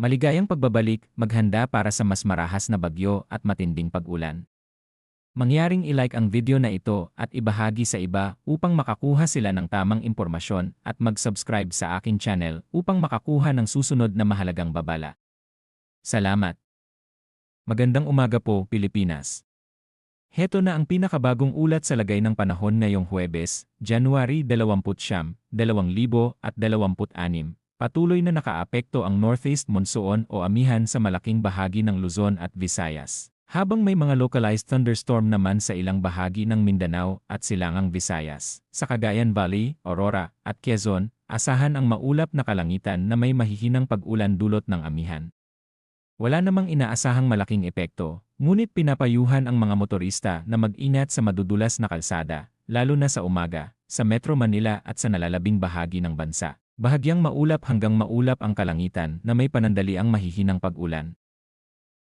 Maligayang pagbabalik, maghanda para sa mas marahas na bagyo at matinding pag-ulan. Mangyaring i-like ang video na ito at ibahagi sa iba upang makakuha sila ng tamang impormasyon at mag-subscribe sa aking channel upang makakuha ng susunod na mahalagang babala. Salamat! Magandang umaga po, Pilipinas! Heto na ang pinakabagong ulat sa lagay ng panahon ngayong Huwebes, January 29, 2026. Patuloy na nakaapekto ang Northeast Monsoon o amihan sa malaking bahagi ng Luzon at Visayas. Habang may mga localized thunderstorm naman sa ilang bahagi ng Mindanao at Silangang Visayas. Sa Cagayan Valley, Aurora, at Quezon, asahan ang maulap na kalangitan na may mahihinang pag-ulan dulot ng amihan. Wala namang inaasahang malaking epekto, ngunit pinapayuhan ang mga motorista na mag-ingat sa madudulas na kalsada, lalo na sa umaga, sa Metro Manila at sa nalalabing bahagi ng bansa. Bahagyang maulap hanggang maulap ang kalangitan na may panandaliang mahihinang pag-ulan.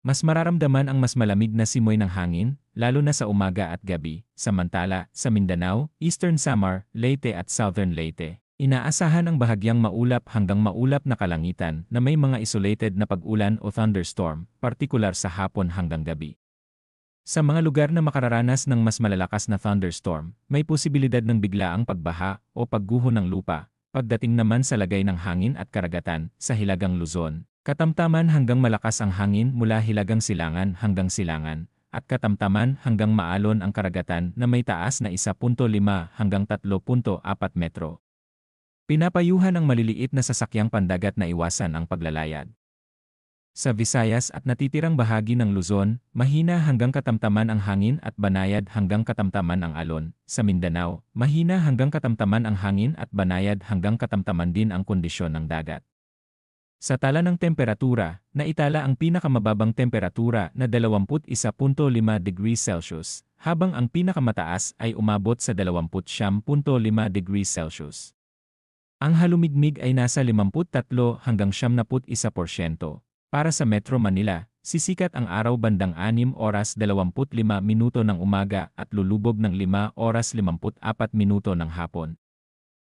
Mas mararamdaman ang mas malamig na simoy ng hangin, lalo na sa umaga at gabi. Samantala, sa Mindanao, Eastern Samar, Leyte at Southern Leyte, inaasahan ang bahagyang maulap hanggang maulap na kalangitan na may mga isolated na pag-ulan o thunderstorm, partikular sa hapon hanggang gabi. Sa mga lugar na makararanas ng mas malalakas na thunderstorm, may posibilidad ng biglaang pagbaha o pagguho ng lupa. Pagdating naman sa lagay ng hangin at karagatan, sa Hilagang Luzon, katamtaman hanggang malakas ang hangin mula Hilagang Silangan hanggang Silangan, at katamtaman hanggang maalon ang karagatan na may taas na 1.5 hanggang 3.4 metro. Pinapayuhan ang maliliit na sasakyang pandagat na iwasan ang paglalayag. Sa Visayas at natitirang bahagi ng Luzon, mahina hanggang katamtaman ang hangin at banayad hanggang katamtaman ang alon. Sa Mindanao, mahina hanggang katamtaman ang hangin at banayad hanggang katamtaman din ang kondisyon ng dagat. Sa tala ng temperatura, naitala ang pinakamababang temperatura na 21.5 degrees Celsius, habang ang pinakamataas ay umabot sa 29.5 degrees Celsius. Ang halumigmig ay nasa 53 hanggang 71%. Para sa Metro Manila, sisikat ang araw bandang 6 oras 25 minuto ng umaga at lulubog ng 5 oras 54 minuto ng hapon.